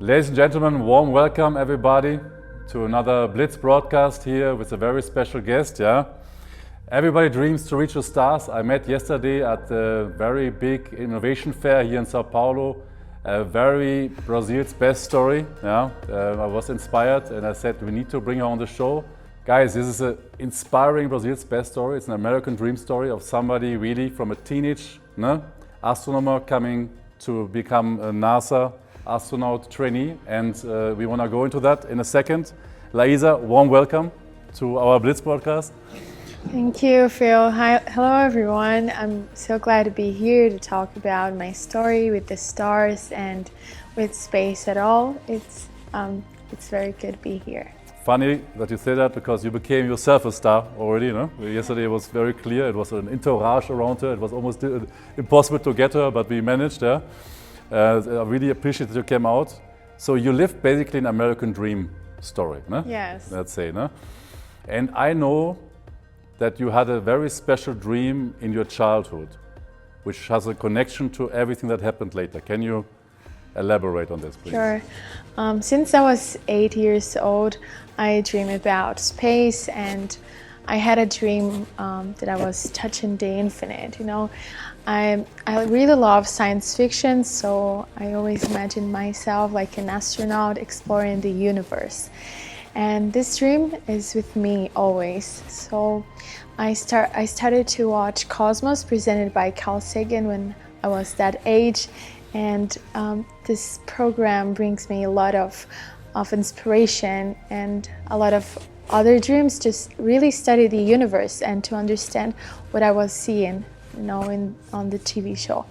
Ladies and gentlemen, warm welcome everybody to another Blitz Broadcast here with a very special guest. Everybody dreams to reach the stars. I met yesterday at the very big innovation fair here in Sao Paulo. A very Brazil's best story. I was inspired and I said we need to bring her on the show. Guys, this is an inspiring Brazil's best story. It's an American dream story of somebody really from a teenage astronomer coming to become a NASA astronaut trainee, and we want to go into that in a second. Laysa, warm welcome to our Blitz Broadcast. Thank you, Phil. Hello, everyone. I'm so glad to be here to talk about my story with the stars and with space at all. It's very good to be here. Funny that you say that because you became yourself a star already. Yesterday it was very clear. It was an entourage around her. It was almost impossible to get her, but we managed. I really appreciate that you came out. So you lived basically an American dream story, Yes. Let's say, And I know that you had a very special dream in your childhood, which has a connection to everything that happened later. Can you elaborate on this, please? Sure. Since I was 8 years old, I dreamed about space, and I had a dream that I was touching the infinite. I really love science fiction, so I always imagined myself like an astronaut exploring the universe. And this dream is with me always. So I started to watch Cosmos presented by Carl Sagan when I was that age, and this program brings me a lot of inspiration and a lot of other dreams to really study the universe and to understand what I was seeing on the TV show.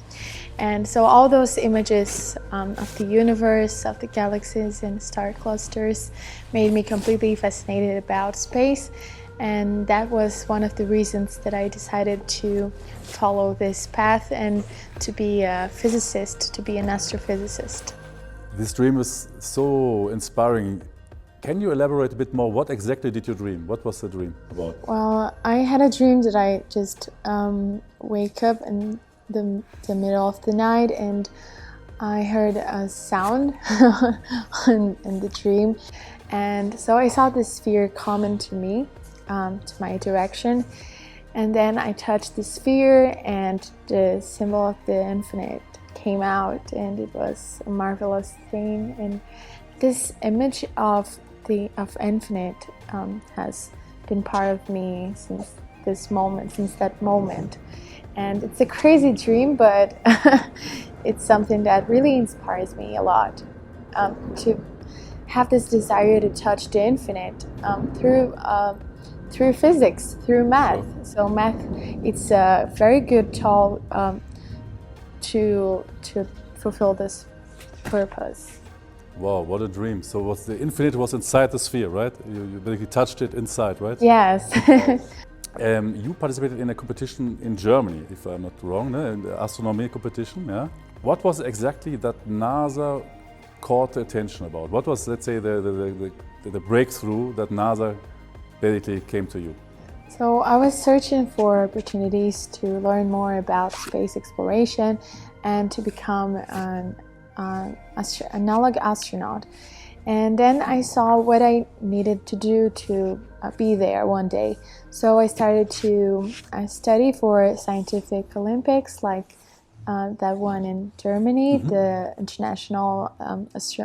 And so all those images of the universe, of the galaxies and star clusters made me completely fascinated about space. And that was one of the reasons that I decided to follow this path and to be a physicist, to be an astrophysicist. This dream is so inspiring. Can you elaborate a bit more? What exactly did you dream? What was the dream about? Well, I had a dream that I just wake up in the middle of the night and I heard a sound in the dream. And so I saw this sphere coming to me, to my direction. And then I touched the sphere and the symbol of the infinite came out, and it was a marvelous thing. And this image of infinite has been part of me since that moment. And it's a crazy dream, but it's something that really inspires me a lot, to have this desire to touch the infinite through physics, through math. So math, it's a very good tool to fulfill this purpose. Wow, what a dream. So the infinite was inside the sphere, right? You basically touched it inside, right? Yes. You participated in a competition in Germany, if I'm not wrong, in the astronomy competition. What was exactly that NASA caught the attention about? What was, let's say, the breakthrough that NASA basically came to you? So I was searching for opportunities to learn more about space exploration and to become an analog astronaut. And then I saw what I needed to do to be there one day. So I started to study for scientific Olympics, like that one in Germany, the International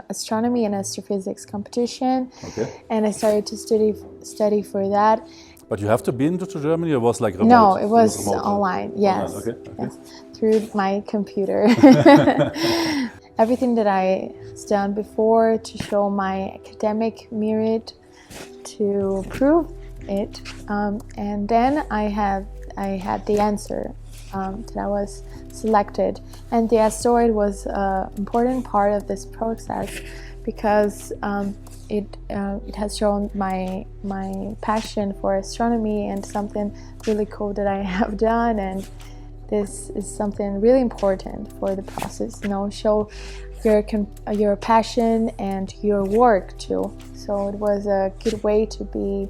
Astronomy and Astrophysics competition. Okay. And I started to study for that. But you have to be into Germany, or was like remote? No, it was online. Yes. Online. Okay. Yes, through my computer. Everything that I've done before to show my academic merit, to prove it, and then I had the answer that I was selected, and the asteroid was an important part of this process because it has shown my passion for astronomy and something really cool that I have done, and this is something really important for the process. Show your passion and your work too. So it was a good way to be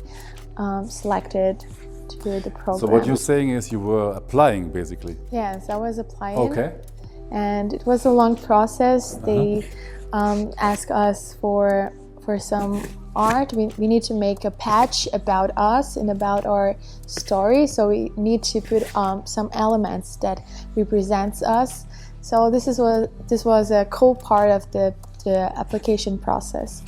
selected to the program. So what you're saying is you were applying, basically? Yes, I was applying. Okay. And it was a long process. They asked us for some art. We need to make a patch about us and about our story. So we need to put some elements that represents us. So this was a cool part of the application process.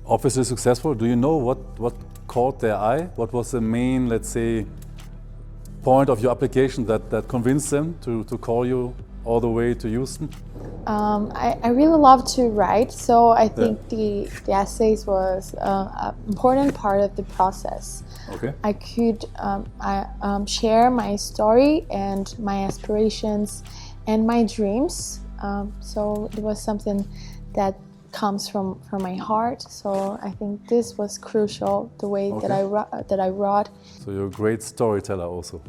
Obviously successful. Do you know what caught their eye? What was the main, let's say, point of your application that convinced them to call you all the way to Houston? I really love to write, so I think the essays was an important part of the process. Okay. I could share my story and my aspirations and my dreams. So it was something that comes from my heart. So I think this was crucial, the way that I wrote. So you're a great storyteller also.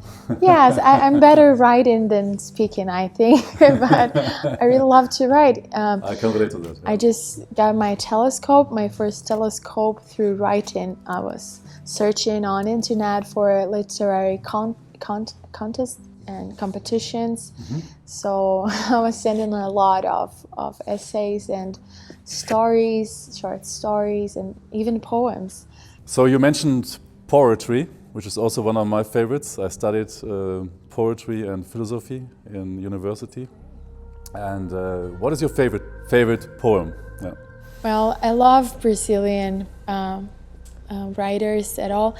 Yes, I'm better writing than speaking, I think, but I really love to write. I can relate to that. Yeah. I just got my telescope, my first telescope through writing. I was searching on internet for literary contests and competitions. Mm-hmm. So I was sending a lot of essays and stories, short stories, and even poems. So you mentioned poetry, which is also one of my favorites. I studied poetry and philosophy in university. And what is your favorite poem? Yeah. Well, I love Brazilian writers at all.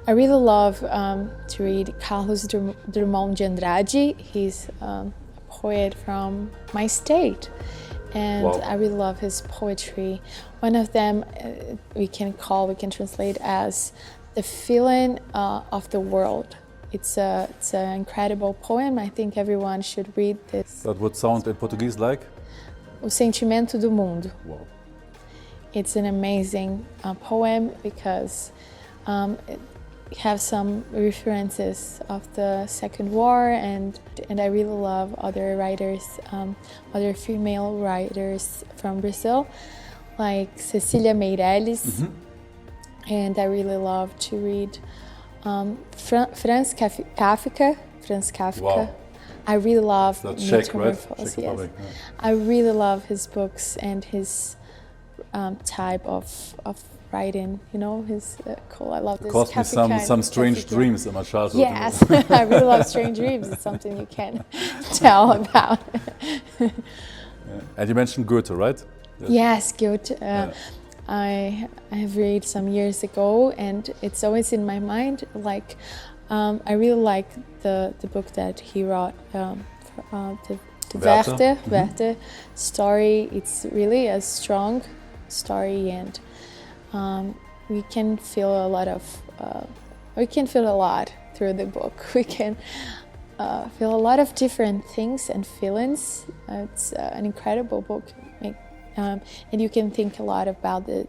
I really love to read Carlos Drummond de Andrade. He's a poet from my state, and wow. I really love his poetry. One of them we can translate as the feeling of the world. It's an incredible poem. I think everyone should read this. That would sound in Portuguese like? O sentimento do mundo. Wow. It's an amazing poem because it has some references of the Second War, and I really love other writers, other female writers from Brazil, like Cecília Meirelles, mm-hmm. and I really love to read Franz Kafka. Wow. I really love Czech, right? Yes. Yeah. I really love his books and his type of writing, you know, his cool. I love this. It caused me some strange dreams in my childhood. Yes, I really love strange dreams. It's something you can tell about. Yeah. And you mentioned Goethe, right? Yes, Goethe. I have read some years ago, and it's always in my mind. Like, I really like the book that he wrote, the Werther mm-hmm. story. It's really a strong story, and we can feel a lot through the book. We can feel a lot of different things and feelings. It's an incredible book, and you can think a lot about the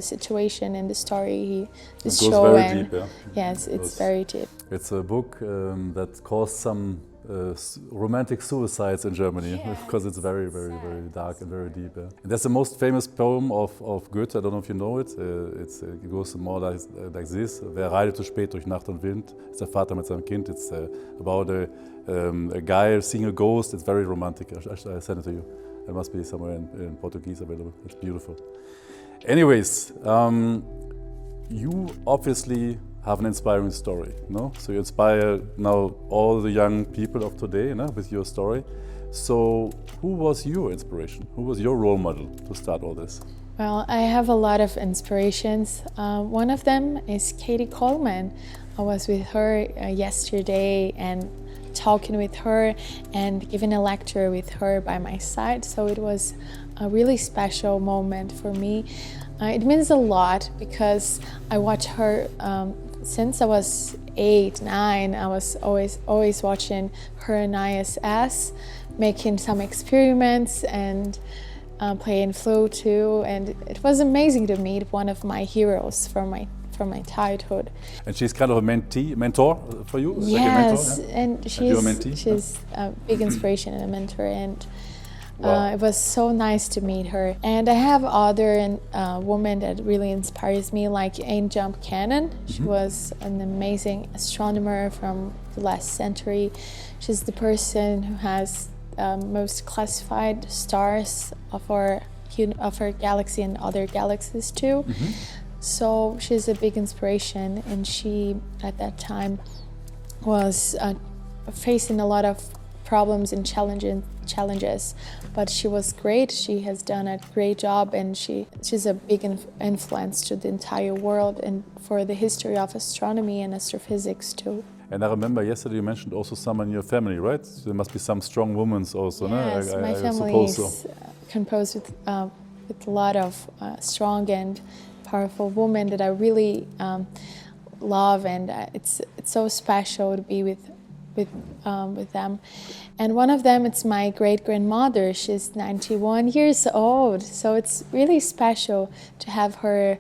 situation and the story he show. Very deep, yeah. Yes, it's very deep. It's a book that caused some romantic suicides in Germany, yes. Because it's very, very, very dark and very deep. Yeah. And that's the most famous poem of Goethe. I don't know if you know it. It goes more like this. Wer reitet zu spät durch Nacht und Wind? It's der Vater mit seinem Kind. It's about a guy seeing a ghost. It's very romantic. I sent it to you. It must be somewhere in Portuguese available. It's beautiful. Anyways, you obviously have an inspiring story, no? So you inspire now all the young people of today, with your story. So who was your inspiration? Who was your role model to start all this? Well, I have a lot of inspirations. One of them is Katie Coleman. I was with her yesterday and talking with her and giving a lecture with her by my side. So it was a really special moment for me. It means a lot because I watched her since I was 8, 9. I was always watching her and ISS, making some experiments and playing flute too. And it was amazing to meet one of my heroes from my childhood. And she's kind of a mentor for you? Yes, like a mentor, yeah? And she's a big inspiration and a mentor. And wow. It was so nice to meet her. And I have other women that really inspires me, like Anne Jump Cannon. She was an amazing astronomer from the last century. She's the person who has most classified stars of our of our galaxy and other galaxies too. So she's a big inspiration, and she at that time was facing a lot of problems and challenges, but she was great. She has done a great job, and she's a big influence to the entire world and for the history of astronomy and astrophysics too. And I remember yesterday you mentioned also someone in your family, right? There must be some strong women also, yes, no? My family is composed with a lot of strong and powerful women that I really love, and it's so special to be with them. And one of them, it's my great-grandmother. She's 91 years old, so it's really special to have her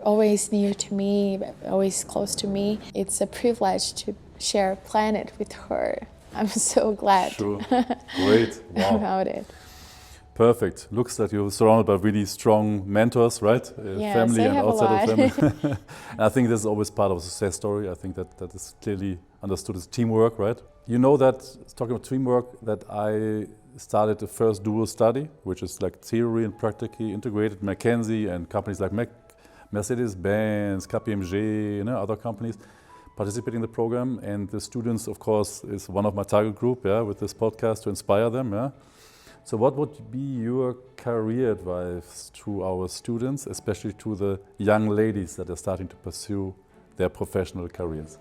always near to me, always close to me. It's a privilege to share a planet with her. I'm so glad Great. Wow. about it. Perfect. Looks like you're surrounded by really strong mentors, right? Yes, family I and have outside a of family. And I think this is always part of a success story. I think that is clearly understood as teamwork, right? You know that, talking about teamwork, that I started the first dual study, which is like theory and practically integrated. McKinsey and companies like Mercedes-Benz, KPMG, other companies participating in the program. And the students, of course, is one of my target group, with this podcast to inspire them, So what would be your career advice to our students, especially to the young ladies that are starting to pursue their professional careers?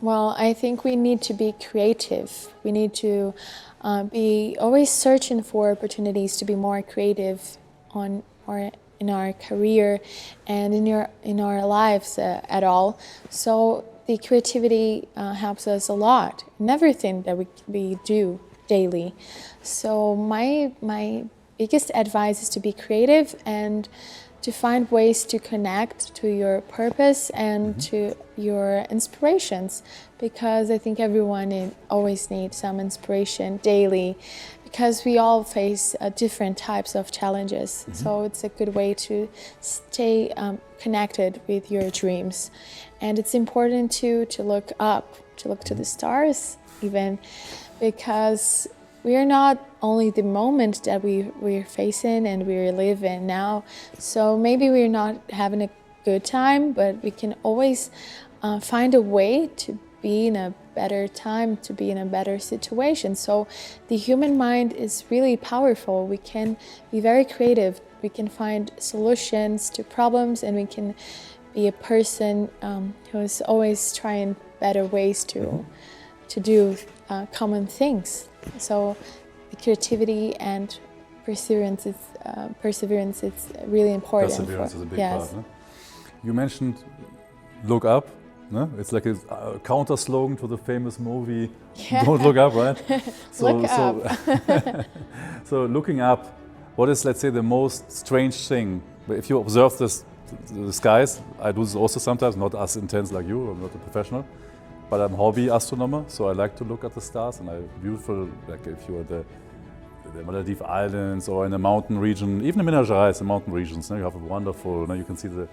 Well, I think we need to be creative. We need to be always searching for opportunities to be more creative in our career and in our lives at all. So the creativity helps us a lot in everything that we do daily. So my biggest advice is to be creative and to find ways to connect to your purpose and to your inspirations, because I think everyone always needs some inspiration daily, because we all face different types of challenges. So it's a good way to stay connected with your dreams. And it's important to look up, to look to the stars even, because we are not only the moment that we're facing and we're living now. So maybe we're not having a good time, but we can always find a way to be in a better time, to be in a better situation. So the human mind is really powerful. We can be very creative. We can find solutions to problems, and we can be a person who is always trying better ways to do common things. So the creativity and perseverance is really important. Perseverance is a big part. No? You mentioned look up. No? It's like a counter slogan to the famous movie Don't Look Up, right? Look up. So looking up, what is, let's say, the most strange thing? If you observe the skies, I do this also sometimes, not as intense like you, I'm not a professional. But I'm a hobby astronomer, so I like to look at the stars, and beautiful, like if you're the Maldives Islands or in a mountain region, even in Minas Gerais, the mountain regions, you have a wonderful, you can see the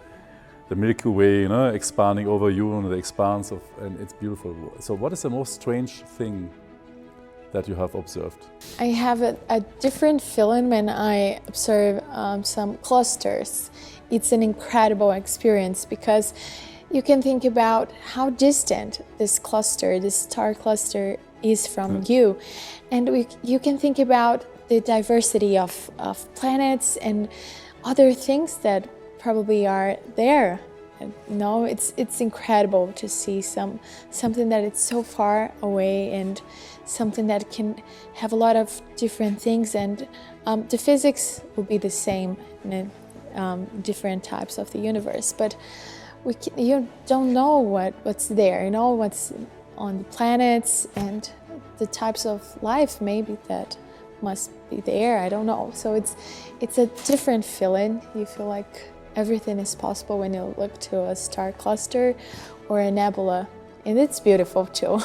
Milky Way, expanding over you and the expanse of, and it's beautiful. So what is the most strange thing that you have observed? I have a different feeling when I observe some clusters. It's an incredible experience, because you can think about how distant this star cluster is from you. And you can think about the diversity of planets and other things that probably are there. It's incredible to see something that is so far away, and something that can have a lot of different things. And the physics will be the same in different types of the universe. But you don't know what's there, what's on the planets and the types of life maybe that must be there. I don't know. So it's a different feeling. You feel like everything is possible when you look to a star cluster or a nebula, and it's beautiful too.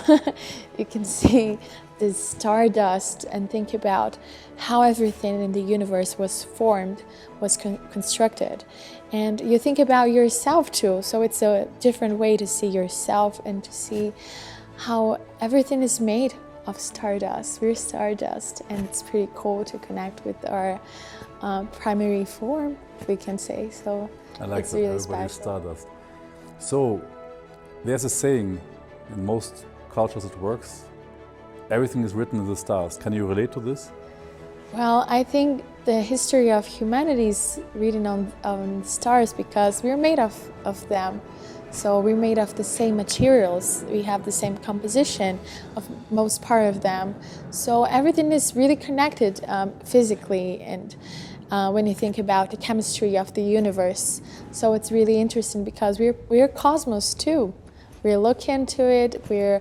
You can see the stardust and think about how everything in the universe was formed, was constructed. And you think about yourself too, so it's a different way to see yourself and to see how everything is made of stardust. We're stardust, and it's pretty cool to connect with our primary form, we can say. So I like it's that really everybody special. stardust. So there's a saying in most cultures it works. Everything is written in the stars. Can you relate to this? Well, I think the history of humanity is written on stars because we're made of them. So we're made of the same materials. We have the same composition of most part of them. So everything is really connected physically, and when you think about the chemistry of the universe. So it's really interesting because we're cosmos too. We're looking into it, we're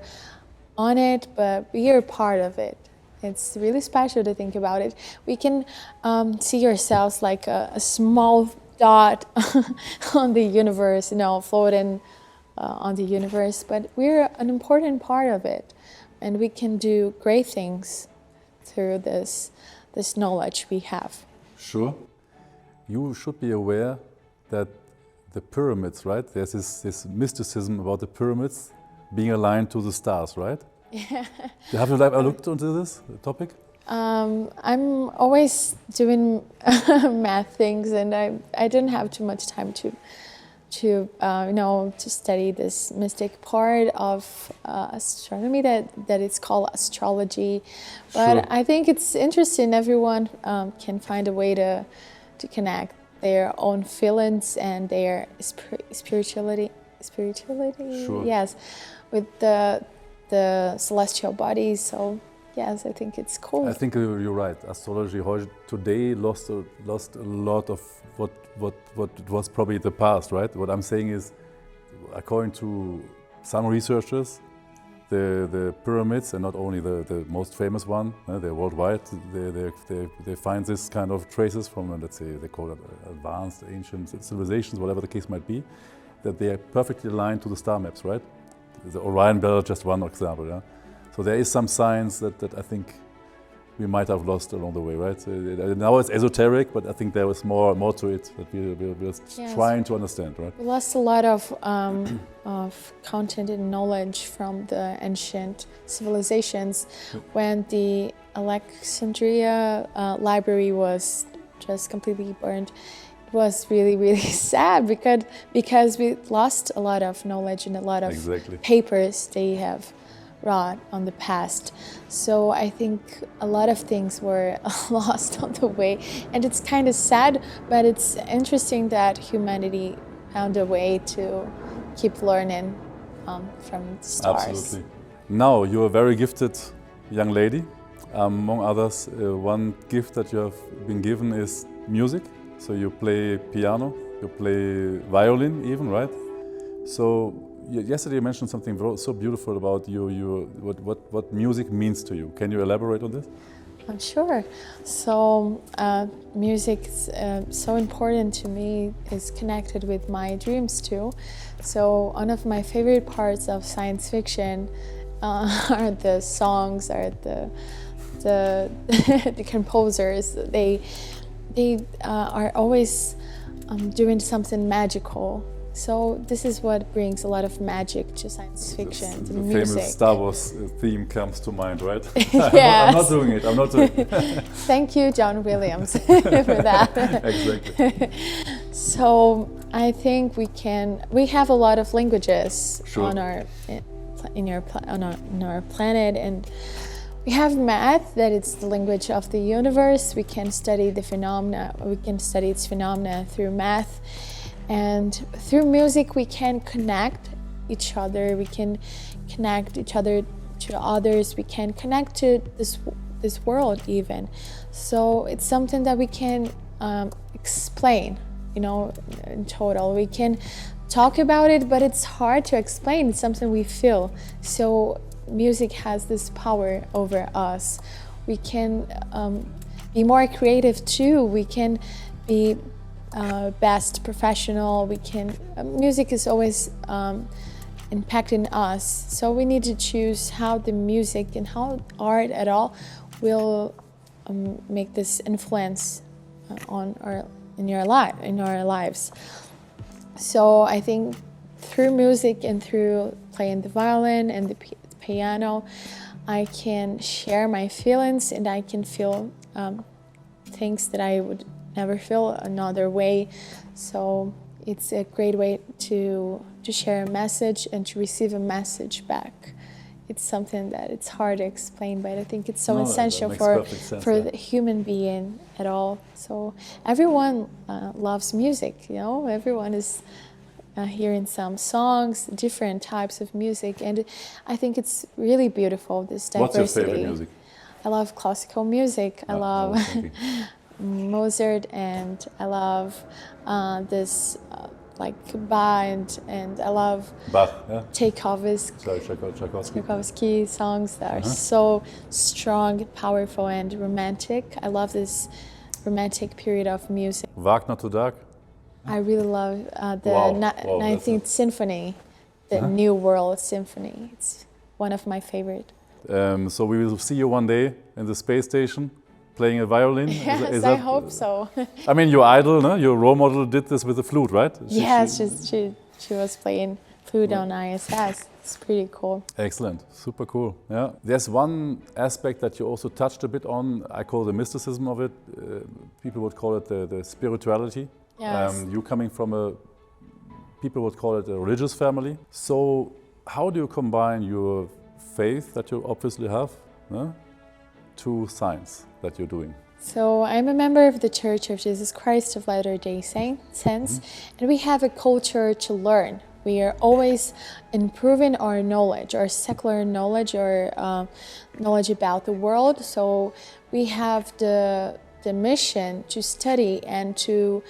on it, but we are part of it. It's really special to think about it. We can see ourselves like a small dot on the universe, floating on the universe, but we're an important part of it, and we can do great things through this knowledge we have. Sure. You should be aware that the pyramids, right? There's this mysticism about the pyramids being aligned to the stars, right? Yeah. Have you ever looked into this topic? I'm always doing math things, and I didn't have too much time to study this mystic part of astronomy that it's called astrology. But Sure. I think it's interesting. Everyone can find a way to connect their own feelings and their spirituality. Sure. Yes, with the celestial bodies. So yes, I think it's cool. I think you're right. Astrology today lost a lot of what was probably the past, right? What I'm saying is, according to some researchers, the pyramids, and not only the most famous one, they're worldwide. They find this kind of traces from, let's say, they call it advanced ancient civilizations, whatever the case might be, that they are perfectly aligned to the star maps, right? The Orion Belt, just one example. Yeah? So there is some science that I think we might have lost along the way, right? Now it's esoteric, but I think there was more to it that we're Yes. trying to understand, right? We lost a lot of content and knowledge from the ancient civilizations when the Alexandria library was just completely burned. It was really, really sad because we lost a lot of knowledge and a lot of Exactly. papers they have wrought on the past. So I think a lot of things were lost on the way, and it's kind of sad, but it's interesting that humanity found a way to keep learning from the stars. Absolutely. Now, you're a very gifted young lady. Among others, one gift that you have been given is music. So you play piano, you play violin even, right? So yesterday you mentioned something so beautiful about what music means to you. Can you elaborate on this? Sure. So music is so important to me, is connected with my dreams too. So one of my favorite parts of science fiction are the songs, are the composers. They are always doing something magical. So this is what brings a lot of magic to science fiction, The the music. famous Star Wars theme comes to mind, right? Yes. I'm not doing it. Thank you, John Williams, for that. Exactly. So I think we have a lot of languages Sure. on our planet, and we have math, that it's the language of the universe. We can study the phenomena. We can study its phenomena through math, and through music we can connect each other. We can connect each other to others. We can connect to this world even. So it's something that we can explain, in total. We can talk about it, but it's hard to explain. It's something we feel. So music has this power over us. We can be more creative too. We can be best professional. Music is always impacting us. So we need to choose how the music and how art at all will make this influence in our lives. So I think through music and through playing the violin and the piano, I can share my feelings and I can feel things that I would never feel another way. So it's a great way to share a message and to receive a message back. It's something that it's hard to explain, but I think it's so essential for the human being at all. So everyone loves music, you know. Everyone is hearing some songs, different types of music, and I think it's really beautiful, this diversity. What's your favorite music? I love classical music. I love Mozart, and I love this like Bach, and I love Tchaikovsky songs that are so strong, powerful, and romantic. I love this romantic period of music. Wagner to Dark? I really love the 19th Symphony, the New World Symphony. It's one of my favorite. So we will see you one day in the space station playing a violin? Yes, I hope so. I mean, your idol, no? Your role model did this with the flute, right? She was playing flute on ISS. It's pretty cool. Excellent, super cool. Yeah, there's one aspect that you also touched a bit on. I call the mysticism of it. People would call it the spirituality. Yes. You coming from people would call it a religious family. So how do you combine your faith that you obviously have to science that you're doing? So I'm a member of the Church of Jesus Christ of Latter-day Saints, and we have a culture to learn. We are always improving our knowledge, our secular knowledge, or knowledge about the world. So we have the mission to study and to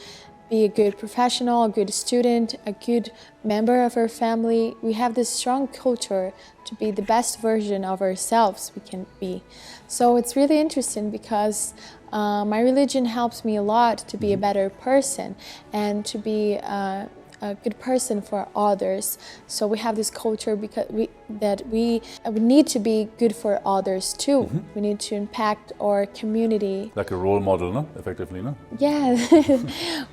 be a good professional, a good student, a good member of our family. We have this strong culture to be the best version of ourselves we can be. So it's really interesting because my religion helps me a lot to be a better person and to be a good person for others. So we have this culture because we need to be good for others too. We need to impact our community. Like a role model, no? Effectively, no? Yeah,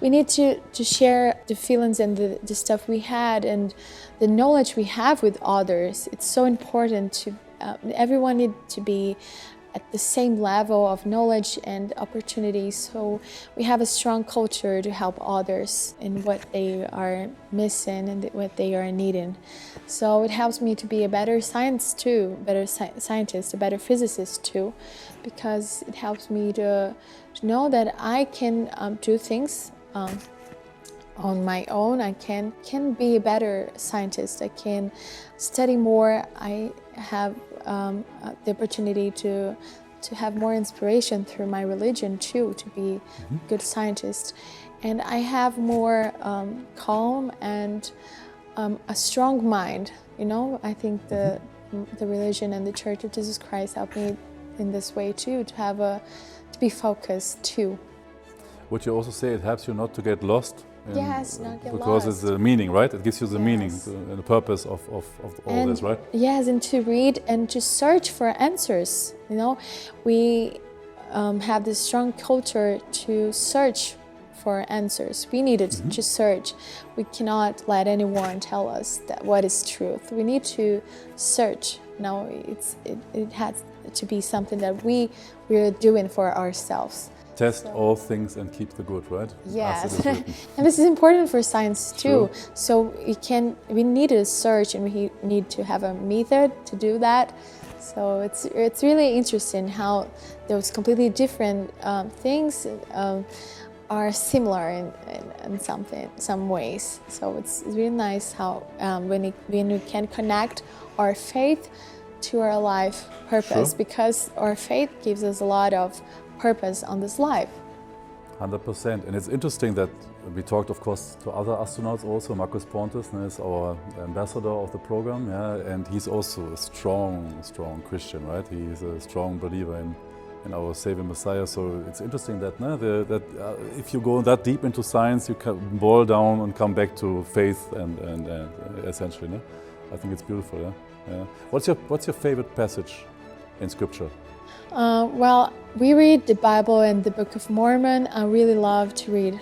we need to share the feelings and the stuff we had and the knowledge we have with others. It's so important to everyone need to be at the same level of knowledge and opportunities. So we have a strong culture to help others in what they are missing and what they are needing. So it helps me to be a better scientist, a better physicist too, because it helps me to know that I can do things on my own. I can be a better scientist. I can study more. I have the opportunity to have more inspiration through my religion too, to be a good scientist. And I have more calm and a strong mind. You know, I think the religion and the Church of Jesus Christ helped me in this way too, to be focused too. Would you also say it helps you not to get lost? Yes, not get because lost. it's the meaning, right? It gives you the meaning and the purpose of all this, right? Yes, and to read and to search for answers. You know, we have this strong culture to search for answers. We need to search. We cannot let anyone tell us that what is truth. We need to search. No, it has to be something that we're doing for ourselves. Test all things and keep the good, right? Yes, and this is important for science too. True. So we need to search and we need to have a method to do that. So it's really interesting how those completely different things are similar in some ways. So it's really nice how when we can connect our faith to our life purpose, because our faith gives us a lot of purpose on this life. 100%. And it's interesting that we talked, of course, to other astronauts also. Marcus Pontes is our ambassador of the program, and he's also a strong Christian, right? He is a strong believer in our Savior Messiah. So it's interesting that if you go that deep into science, you can boil down and come back to faith and essentially. I think it's beautiful. Yeah. What's your favorite passage in Scripture? Well, we read the Bible and the Book of Mormon. I really love to read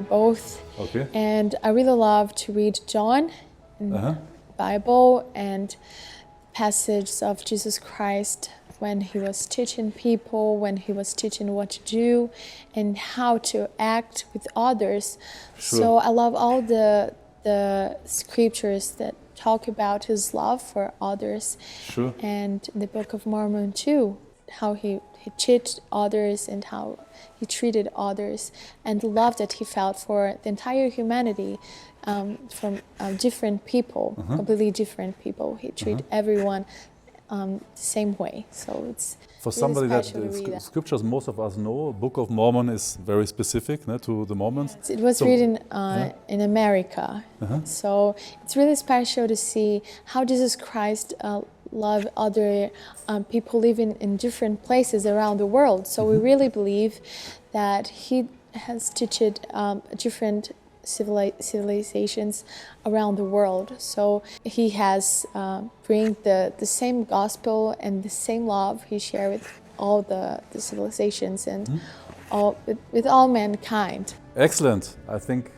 both. Okay. And I really love to read John in the Bible and passages of Jesus Christ when he was teaching people, when he was teaching what to do and how to act with others. Sure. So I love all the scriptures that talk about his love for others. Sure. And the Book of Mormon too, how he treated others and how he treated others, and the love that he felt for the entire humanity, from different people, completely different people. He treated everyone the same way. So it's for really somebody that special to read that. scriptures most of us know, Book of Mormon is very specific to the Mormons. It was written in America, so it's really special to see how Jesus Christ loved other people living in different places around the world. So we really believe that he has taught different civilizations around the world. So he has bring the same gospel and the same love he shared with all the civilizations and all with all mankind. Excellent. I think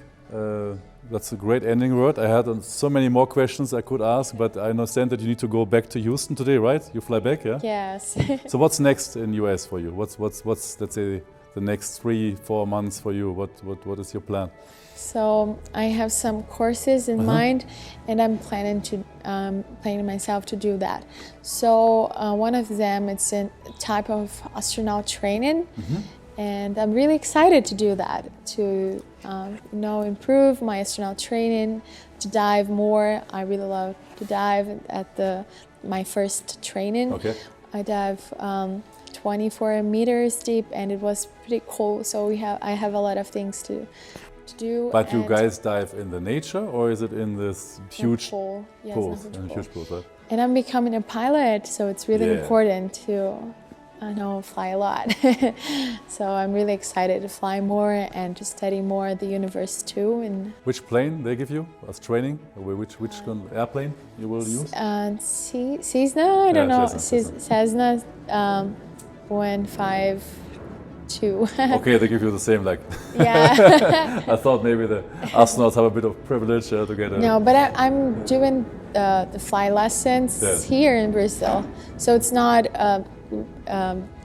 that's a great ending word. I had so many more questions I could ask, but I understand that you need to go back to Houston today, right? You fly back, yeah? Yes. So what's next in US for you? What's let's say the next 3-4 months for you? What is your plan? So I have some courses in mind, and I'm planning myself to do that. So one of them, it's a type of astronaut training, and I'm really excited to do that, to improve my astronaut training, to dive more. I really love to dive at my first training. Okay. I dive 24 meters deep, and it was pretty cool. So I have a lot of things to do. But you guys dive in the nature, or is it in this huge pool? Yes, pool? in a Huge pool, right? And I'm becoming a pilot, so it's really important to fly a lot. So I'm really excited to fly more and to study more the universe too. And which plane they give you as training? Which airplane you will use? Cessna, I don't know. Cessna. Cessna 152. Okay, they give you the same, like. Yeah. I thought maybe the astronauts have a bit of privilege to get a. No, but I'm doing the fly lessons here in Brazil, so it's not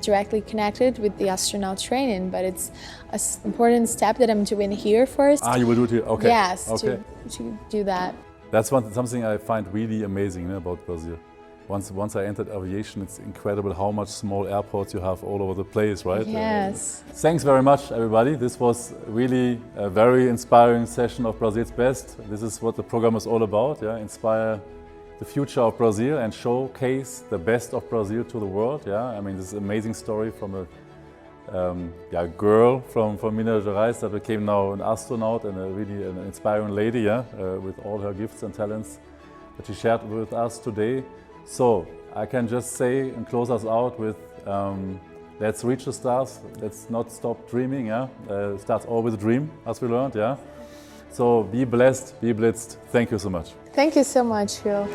directly connected with the astronaut training, but it's an important step that I'm doing here first. You will do it here. Okay. Yes. Okay. To do that. That's something I find really amazing about Brazil. Once I entered aviation, it's incredible how much small airports you have all over the place, right? Yes. Thanks very much, everybody. This was really a very inspiring session of Brazil's Best. This is what the program is all about, inspire the future of Brazil and showcase the best of Brazil to the world, I mean, this is an amazing story from a girl from Minas Gerais that became now an astronaut and really an inspiring lady, with all her gifts and talents that she shared with us today. So I can just say and close us out with let's reach the stars, let's not stop dreaming, starts all with a dream, as we learned, So be blessed, be blitzed. Thank you so much. Thank you so much, Phil.